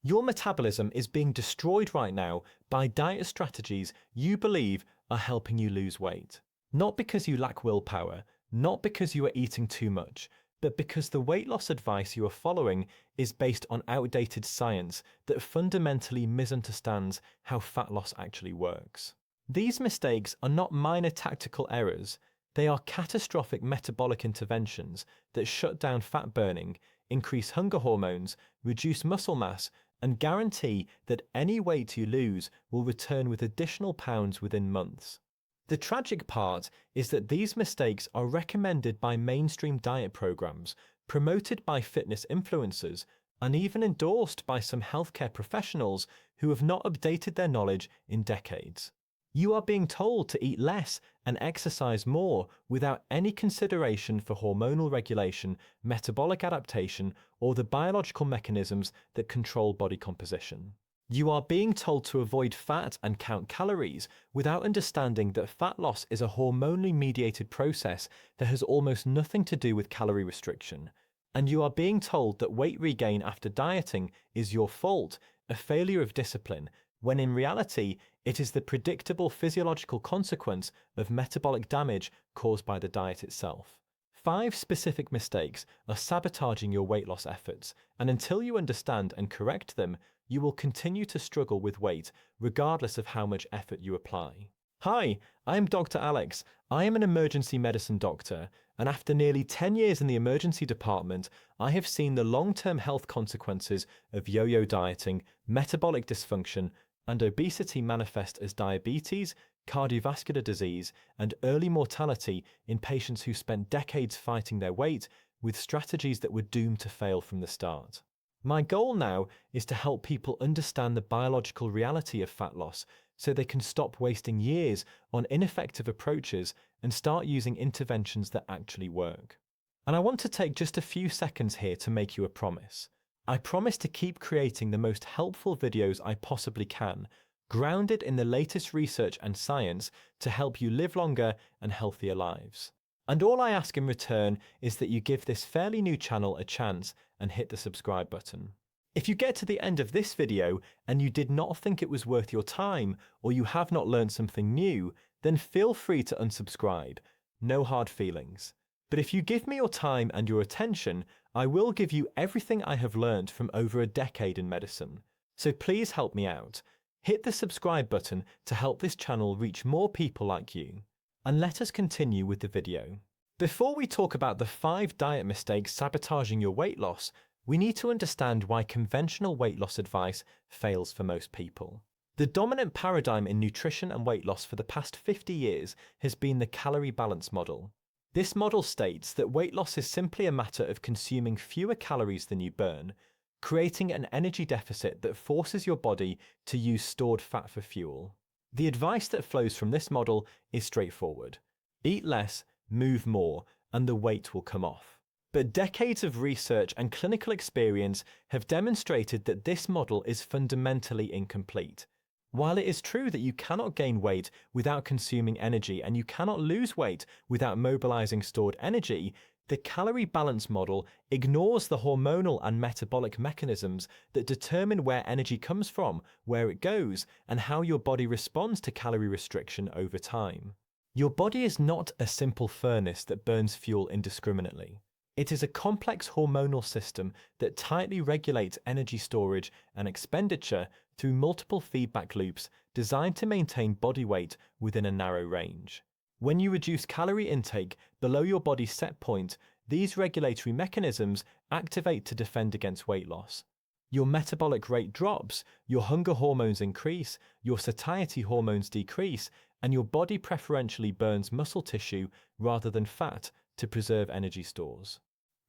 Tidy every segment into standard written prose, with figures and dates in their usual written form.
Your metabolism is being destroyed right now by diet strategies you believe are helping you lose weight. Not because you lack willpower, not because you are eating too much, but because the weight loss advice you are following is based on outdated science that fundamentally misunderstands how fat loss actually works. These mistakes are not minor tactical errors, they are catastrophic metabolic interventions that shut down fat burning, increase hunger hormones, reduce muscle mass, and guarantee that any weight you lose will return with additional pounds within months. The tragic part is that these mistakes are recommended by mainstream diet programs, promoted by fitness influencers, and even endorsed by some healthcare professionals who have not updated their knowledge in decades. You are being told to eat less and exercise more without any consideration for hormonal regulation, metabolic adaptation, or the biological mechanisms that control body composition. You are being told to avoid fat and count calories without understanding that fat loss is a hormonally mediated process that has almost nothing to do with calorie restriction. And you are being told that weight regain after dieting is your fault, a failure of discipline, when in reality, it is the predictable physiological consequence of metabolic damage caused by the diet itself. 5 specific mistakes are sabotaging your weight loss efforts, and until you understand and correct them, you will continue to struggle with weight regardless of how much effort you apply. Hi, I'm Dr. Alex. I am an emergency medicine doctor, and after nearly 10 years in the emergency department, I have seen the long-term health consequences of yo-yo dieting, metabolic dysfunction, and obesity manifest as diabetes, cardiovascular disease, and early mortality in patients who spent decades fighting their weight with strategies that were doomed to fail from the start. My goal now is to help people understand the biological reality of fat loss so they can stop wasting years on ineffective approaches and start using interventions that actually work. And I want to take just a few seconds here to make you a promise. I promise to keep creating the most helpful videos I possibly can, grounded in the latest research and science to help you live longer and healthier lives. And all I ask in return is that you give this fairly new channel a chance and hit the subscribe button. If you get to the end of this video and you did not think it was worth your time or you have not learned something new, then feel free to unsubscribe. No hard feelings. But if you give me your time and your attention, I will give you everything I have learned from over a decade in medicine. So please help me out. Hit the subscribe button to help this channel reach more people like you. And let us continue with the video. Before we talk about the 5 diet mistakes sabotaging your weight loss, we need to understand why conventional weight loss advice fails for most people. The dominant paradigm in nutrition and weight loss for the past 50 years has been the calorie balance model. This model states that weight loss is simply a matter of consuming fewer calories than you burn, creating an energy deficit that forces your body to use stored fat for fuel. The advice that flows from this model is straightforward. Eat less, move more, and the weight will come off. But decades of research and clinical experience have demonstrated that this model is fundamentally incomplete. While it is true that you cannot gain weight without consuming energy and you cannot lose weight without mobilizing stored energy, the calorie balance model ignores the hormonal and metabolic mechanisms that determine where energy comes from, where it goes, and how your body responds to calorie restriction over time. Your body is not a simple furnace that burns fuel indiscriminately. It is a complex hormonal system that tightly regulates energy storage and expenditure through multiple feedback loops designed to maintain body weight within a narrow range. When you reduce calorie intake below your body's set point, these regulatory mechanisms activate to defend against weight loss. Your metabolic rate drops, your hunger hormones increase, your satiety hormones decrease, and your body preferentially burns muscle tissue rather than fat to preserve energy stores.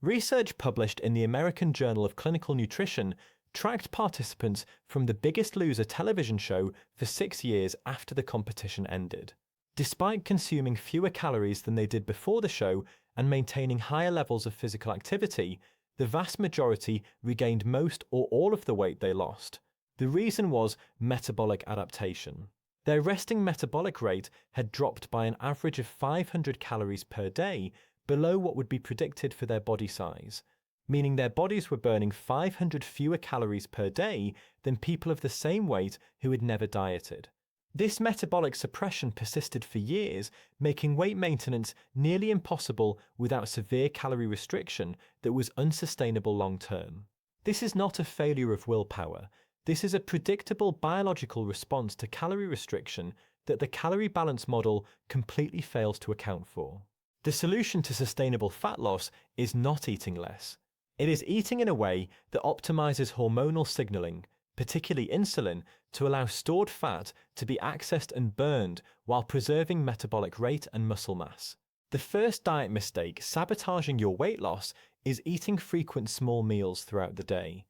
Research published in the American Journal of Clinical Nutrition tracked participants from the Biggest Loser television show for 6 years after the competition ended. Despite consuming fewer calories than they did before the show and maintaining higher levels of physical activity, the vast majority regained most or all of the weight they lost. The reason was metabolic adaptation. Their resting metabolic rate had dropped by an average of 500 calories per day, below what would be predicted for their body size. meaning their bodies were burning 500 fewer calories per day than people of the same weight who had never dieted. This metabolic suppression persisted for years, making weight maintenance nearly impossible without severe calorie restriction that was unsustainable long term. This is not a failure of willpower. This is a predictable biological response to calorie restriction that the calorie balance model completely fails to account for. The solution to sustainable fat loss is not eating less. It is eating in a way that optimizes hormonal signaling, particularly insulin, to allow stored fat to be accessed and burned while preserving metabolic rate and muscle mass. The first diet mistake sabotaging your weight loss is eating frequent small meals throughout the day.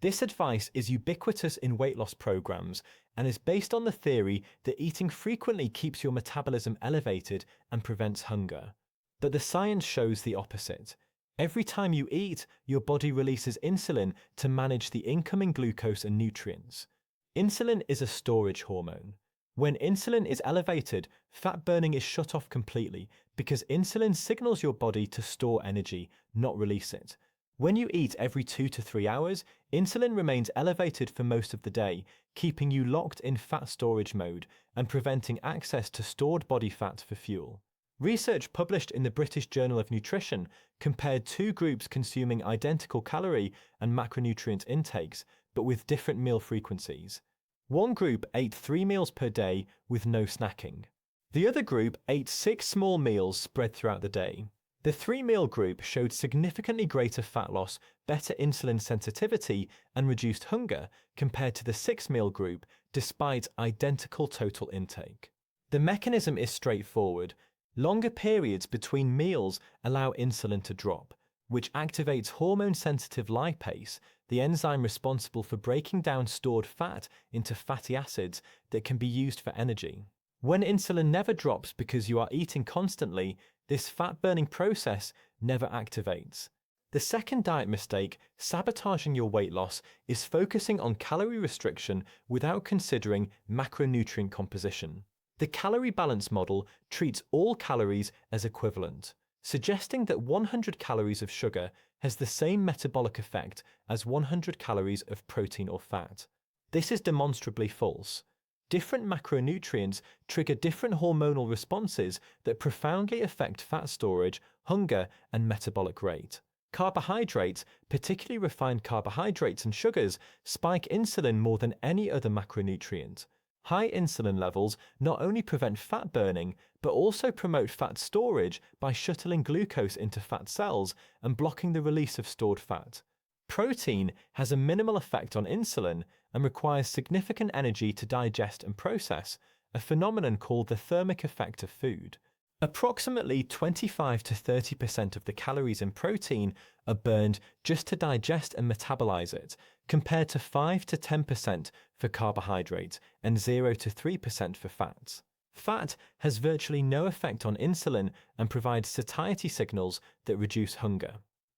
This advice is ubiquitous in weight loss programs and is based on the theory that eating frequently keeps your metabolism elevated and prevents hunger. But the science shows the opposite. Every time you eat, your body releases insulin to manage the incoming glucose and nutrients. Insulin is a storage hormone. When insulin is elevated, fat burning is shut off completely because insulin signals your body to store energy, not release it. When you eat every 2 to 3 hours, insulin remains elevated for most of the day, keeping you locked in fat storage mode and preventing access to stored body fat for fuel. Research published in the British Journal of Nutrition compared two groups consuming identical calorie and macronutrient intakes, but with different meal frequencies. One group ate 3 meals per day with no snacking. The other group ate 6 small meals spread throughout the day. The 3-meal group showed significantly greater fat loss, better insulin sensitivity, and reduced hunger compared to the 6-meal group, despite identical total intake. The mechanism is straightforward. Longer periods between meals allow insulin to drop, which activates hormone-sensitive lipase, the enzyme responsible for breaking down stored fat into fatty acids that can be used for energy. When insulin never drops because you are eating constantly, this fat-burning process never activates. The second diet mistake, sabotaging your weight loss, is focusing on calorie restriction without considering macronutrient composition. The calorie balance model treats all calories as equivalent, suggesting that 100 calories of sugar has the same metabolic effect as 100 calories of protein or fat. This is demonstrably false. Different macronutrients trigger different hormonal responses that profoundly affect fat storage, hunger, and metabolic rate. Carbohydrates, particularly refined carbohydrates and sugars, spike insulin more than any other macronutrient. High insulin levels not only prevent fat burning, but also promote fat storage by shuttling glucose into fat cells and blocking the release of stored fat. Protein has a minimal effect on insulin and requires significant energy to digest and process, a phenomenon called the thermic effect of food. Approximately 25 to 30% of the calories in protein are burned just to digest and metabolize it, compared to 5 to 10% for carbohydrates and 0 to 3% for fats. Fat has virtually no effect on insulin and provides satiety signals that reduce hunger.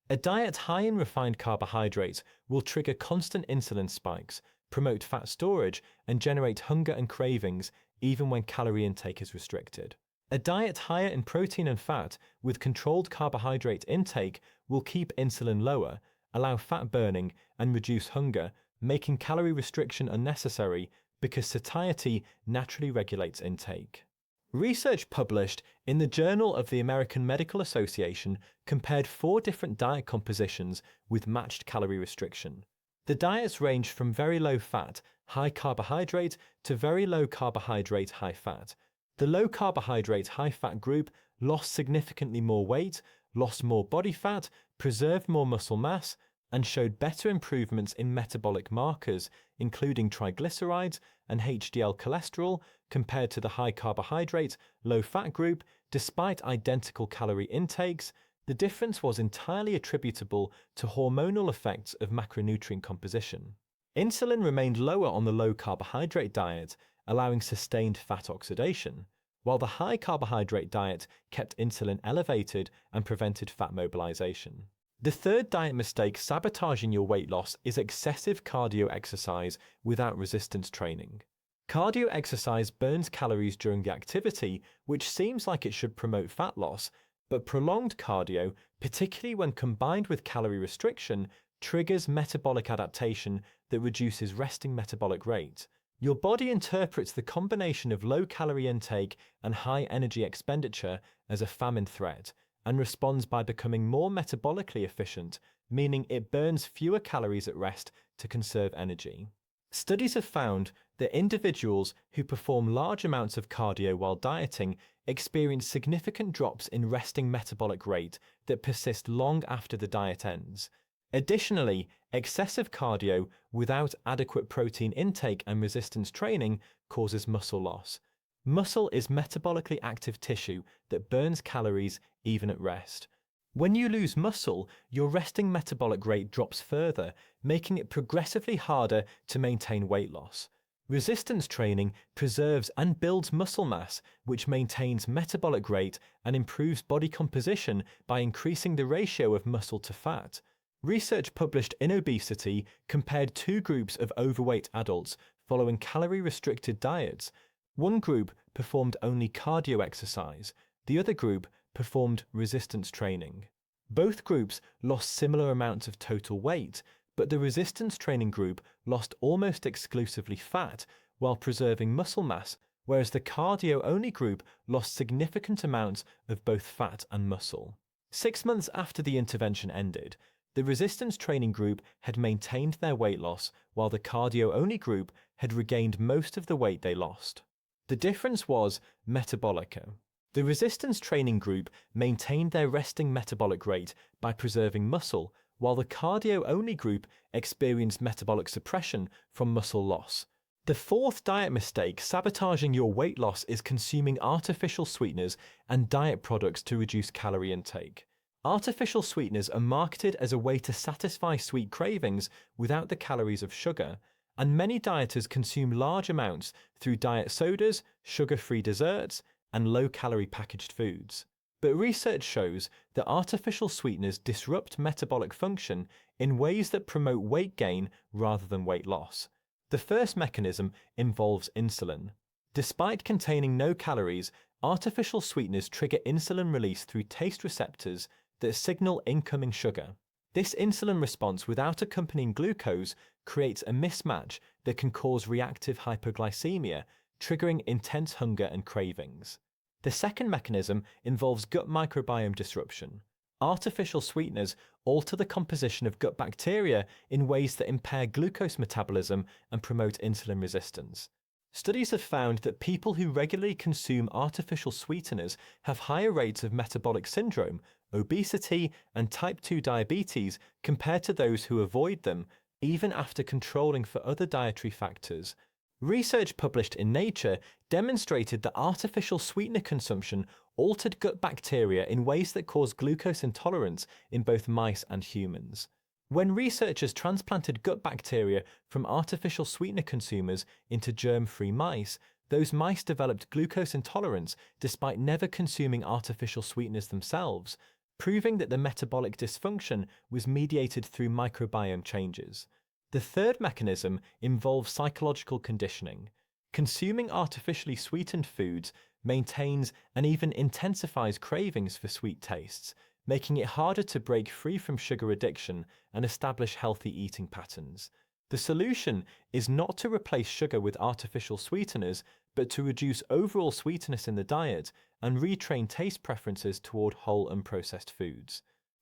A diet high in refined carbohydrates will trigger constant insulin spikes, promote fat storage, and generate hunger and cravings even when calorie intake is restricted. A diet higher in protein and fat with controlled carbohydrate intake will keep insulin lower, allow fat burning, and reduce hunger, making calorie restriction unnecessary because satiety naturally regulates intake. Research published in the Journal of the American Medical Association compared 4 different diet compositions with matched calorie restriction. The diets ranged from very low fat, high carbohydrate to very low carbohydrate, high fat. The low carbohydrate, high fat group lost significantly more weight, lost more body fat, preserved more muscle mass, and showed better improvements in metabolic markers, including triglycerides and HDL cholesterol, compared to the high carbohydrate, low fat group. Despite identical calorie intakes, the difference was entirely attributable to hormonal effects of macronutrient composition. Insulin remained lower on the low carbohydrate diet, allowing sustained fat oxidation, while the high carbohydrate diet kept insulin elevated and prevented fat mobilization. The third diet mistake sabotaging your weight loss is excessive cardio exercise without resistance training. Cardio exercise burns calories during the activity, which seems like it should promote fat loss, but prolonged cardio, particularly when combined with calorie restriction, triggers metabolic adaptation that reduces resting metabolic rate. Your body interprets the combination of low calorie intake and high energy expenditure as a famine threat and responds by becoming more metabolically efficient, meaning it burns fewer calories at rest to conserve energy. Studies have found that individuals who perform large amounts of cardio while dieting experience significant drops in resting metabolic rate that persist long after the diet ends. Additionally, excessive cardio without adequate protein intake and resistance training causes muscle loss. Muscle is metabolically active tissue that burns calories even at rest. When you lose muscle, your resting metabolic rate drops further, making it progressively harder to maintain weight loss. Resistance training preserves and builds muscle mass, which maintains metabolic rate and improves body composition by increasing the ratio of muscle to fat. Research published in Obesity compared two groups of overweight adults following calorie-restricted diets. One group performed only cardio exercise, the other group performed resistance training. Both groups lost similar amounts of total weight, but the resistance training group lost almost exclusively fat while preserving muscle mass, whereas the cardio-only group lost significant amounts of both fat and muscle. 6 months after the intervention ended, the resistance training group had maintained their weight loss, while the cardio-only group had regained most of the weight they lost. The difference was metabolica. The resistance training group maintained their resting metabolic rate by preserving muscle, while the cardio-only group experienced metabolic suppression from muscle loss. The fourth diet mistake sabotaging your weight loss is consuming artificial sweeteners and diet products to reduce calorie intake. Artificial sweeteners are marketed as a way to satisfy sweet cravings without the calories of sugar, and many dieters consume large amounts through diet sodas, sugar-free desserts, and low-calorie packaged foods. But research shows that artificial sweeteners disrupt metabolic function in ways that promote weight gain rather than weight loss. The first mechanism involves insulin. Despite containing no calories, artificial sweeteners trigger insulin release through taste receptors that signal incoming sugar. This insulin response without accompanying glucose creates a mismatch that can cause reactive hypoglycemia, triggering intense hunger and cravings. The second mechanism involves gut microbiome disruption. Artificial sweeteners alter the composition of gut bacteria in ways that impair glucose metabolism and promote insulin resistance. Studies have found that people who regularly consume artificial sweeteners have higher rates of metabolic syndrome, obesity, and type 2 diabetes compared to those who avoid them, even after controlling for other dietary factors. Research published in Nature demonstrated that artificial sweetener consumption altered gut bacteria in ways that cause glucose intolerance in both mice and humans. When researchers transplanted gut bacteria from artificial sweetener consumers into germ-free mice, those mice developed glucose intolerance despite never consuming artificial sweeteners themselves, proving that the metabolic dysfunction was mediated through microbiome changes. The third mechanism involves psychological conditioning. Consuming artificially sweetened foods maintains and even intensifies cravings for sweet tastes, making it harder to break free from sugar addiction and establish healthy eating patterns. The solution is not to replace sugar with artificial sweeteners, but to reduce overall sweetness in the diet and retrain taste preferences toward whole unprocessed foods.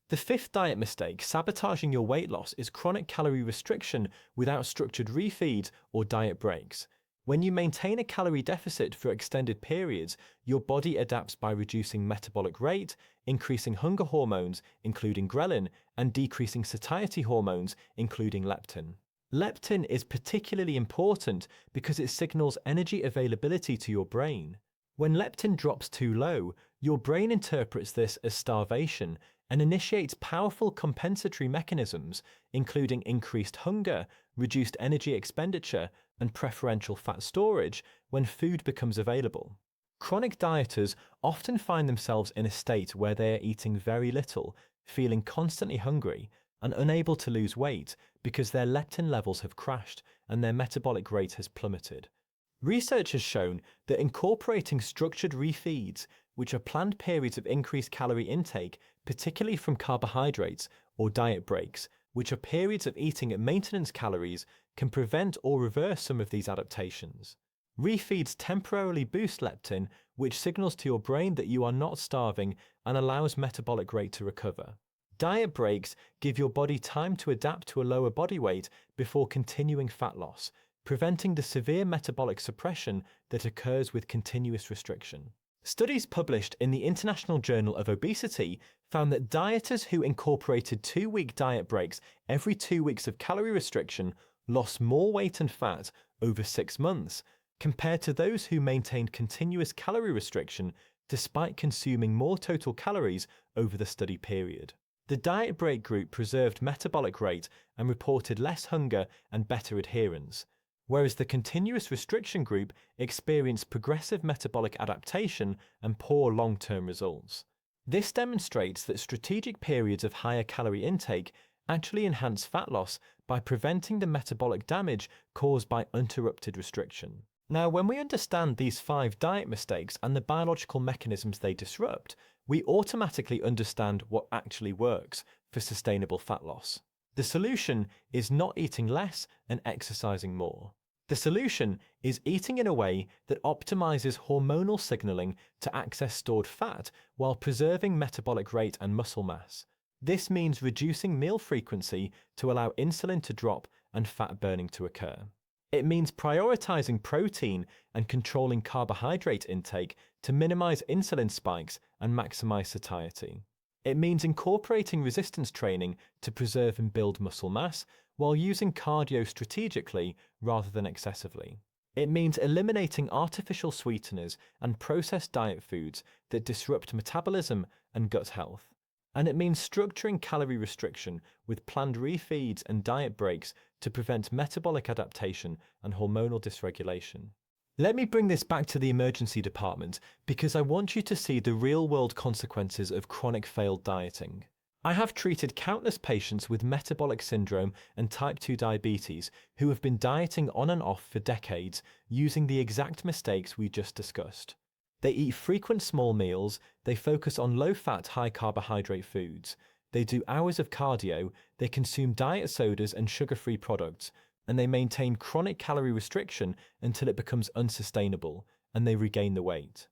The fifth diet mistake sabotaging your weight loss is chronic calorie restriction without structured refeeds or diet breaks. When you maintain a calorie deficit for extended periods, your body adapts by reducing metabolic rate, increasing hunger hormones, including ghrelin, and decreasing satiety hormones, including leptin. Leptin is particularly important because it signals energy availability to your brain. When leptin drops too low, your brain interprets this as starvation and initiates powerful compensatory mechanisms, including increased hunger, reduced energy expenditure, and preferential fat storage when food becomes available. Chronic dieters often find themselves in a state where they are eating very little, feeling constantly hungry, and unable to lose weight because their leptin levels have crashed and their metabolic rate has plummeted. Research has shown that incorporating structured refeeds, which are planned periods of increased calorie intake, particularly from carbohydrates, or diet breaks, which are periods of eating at maintenance calories, can prevent or reverse some of these adaptations. Refeeds temporarily boost leptin, which signals to your brain that you are not starving and allows metabolic rate to recover. Diet breaks give your body time to adapt to a lower body weight before continuing fat loss, preventing the severe metabolic suppression that occurs with continuous restriction. Studies published in the International Journal of Obesity found that dieters who incorporated 2-week diet breaks every 2 weeks of calorie restriction lost more weight and fat over 6 months, compared to those who maintained continuous calorie restriction despite consuming more total calories over the study period. The diet break group preserved metabolic rate and reported less hunger and better adherence, whereas the continuous restriction group experienced progressive metabolic adaptation and poor long-term results. This demonstrates that strategic periods of higher calorie intake actually enhance fat loss by preventing the metabolic damage caused by uninterrupted restriction. Now, when we understand these 5 diet mistakes and the biological mechanisms they disrupt, we automatically understand what actually works for sustainable fat loss. The solution is not eating less and exercising more. The solution is eating in a way that optimizes hormonal signaling to access stored fat while preserving metabolic rate and muscle mass. This means reducing meal frequency to allow insulin to drop and fat burning to occur. It means prioritizing protein and controlling carbohydrate intake to minimize insulin spikes and maximize satiety. It means incorporating resistance training to preserve and build muscle mass while using cardio strategically rather than excessively. It means eliminating artificial sweeteners and processed diet foods that disrupt metabolism and gut health. And it means structuring calorie restriction with planned refeeds and diet breaks to prevent metabolic adaptation and hormonal dysregulation. Let me bring this back to the emergency department because I want you to see the real-world consequences of chronic failed dieting. I have treated countless patients with metabolic syndrome and type 2 diabetes who have been dieting on and off for decades using the exact mistakes we just discussed. They eat frequent small meals, they focus on low-fat, high-carbohydrate foods, they do hours of cardio, they consume diet sodas and sugar-free products, and they maintain chronic calorie restriction until it becomes unsustainable, and they regain the weight.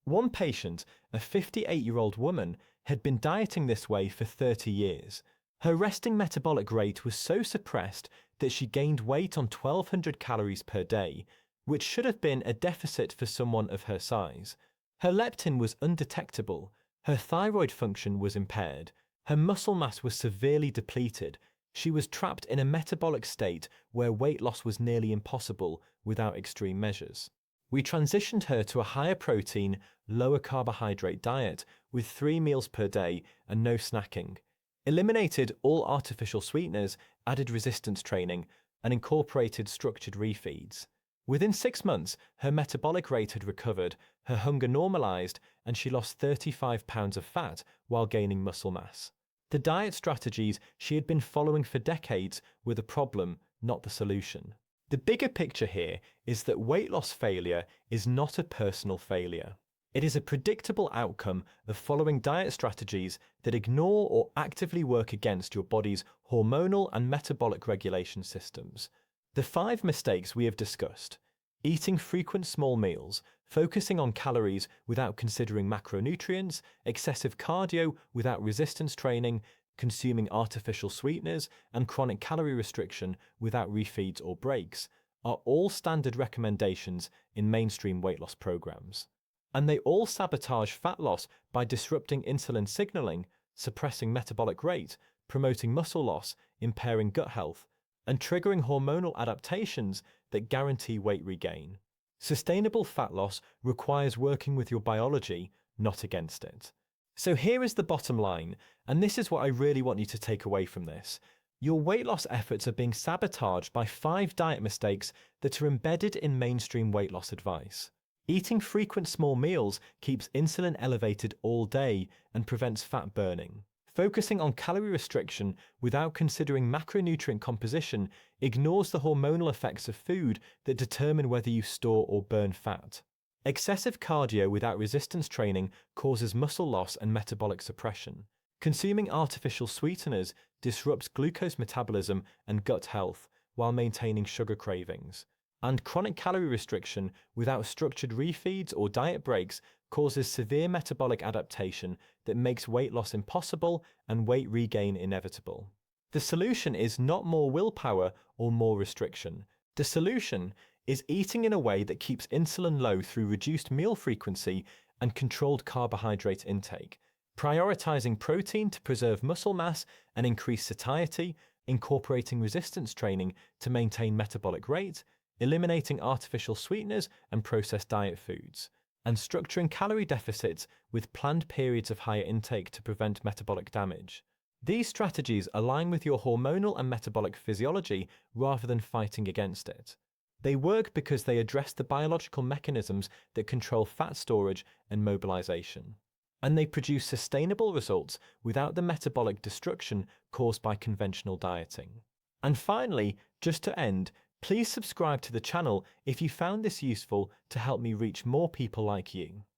One patient, a 58-year-old woman, had been dieting this way for 30 years. Her resting metabolic rate was so suppressed that she gained weight on 1,200 calories per day, which should have been a deficit for someone of her size. Her leptin was undetectable, her thyroid function was impaired, her muscle mass was severely depleted. She was trapped in a metabolic state where weight loss was nearly impossible without extreme measures. We transitioned her to a higher protein, lower carbohydrate diet with 3 meals per day and no snacking, eliminated all artificial sweeteners, added resistance training, and incorporated structured refeeds. Within 6 months, her metabolic rate had recovered, her hunger normalized, and she lost 35 pounds of fat while gaining muscle mass. The diet strategies she had been following for decades were the problem, not the solution. The bigger picture here is that weight loss failure is not a personal failure. It is a predictable outcome of following diet strategies that ignore or actively work against your body's hormonal and metabolic regulation systems. The 5 mistakes we have discussed: eating frequent small meals, focusing on calories without considering macronutrients, excessive cardio without resistance training, consuming artificial sweeteners, and chronic calorie restriction without refeeds or breaks, are all standard recommendations in mainstream weight loss programs. And they all sabotage fat loss by disrupting insulin signaling, suppressing metabolic rate, promoting muscle loss, impairing gut health, and triggering hormonal adaptations that guarantee weight regain. Sustainable fat loss requires working with your biology, not against it. So here is the bottom line, and this is what I really want you to take away from this. Your weight loss efforts are being sabotaged by 5 diet mistakes that are embedded in mainstream weight loss advice. Eating frequent small meals keeps insulin elevated all day and prevents fat burning. Focusing on calorie restriction without considering macronutrient composition ignores the hormonal effects of food that determine whether you store or burn fat. Excessive cardio without resistance training causes muscle loss and metabolic suppression. Consuming artificial sweeteners disrupts glucose metabolism and gut health while maintaining sugar cravings. And chronic calorie restriction without structured refeeds or diet breaks causes severe metabolic adaptation that makes weight loss impossible and weight regain inevitable. The solution is not more willpower or more restriction. The solution is eating in a way that keeps insulin low through reduced meal frequency and controlled carbohydrate intake, prioritizing protein to preserve muscle mass and increase satiety, incorporating resistance training to maintain metabolic rate, eliminating artificial sweeteners and processed diet foods, and structuring calorie deficits with planned periods of higher intake to prevent metabolic damage. These strategies align with your hormonal and metabolic physiology rather than fighting against it. They work because they address the biological mechanisms that control fat storage and mobilization. And they produce sustainable results without the metabolic destruction caused by conventional dieting. And finally, just to end, please subscribe to the channel if you found this useful to help me reach more people like you.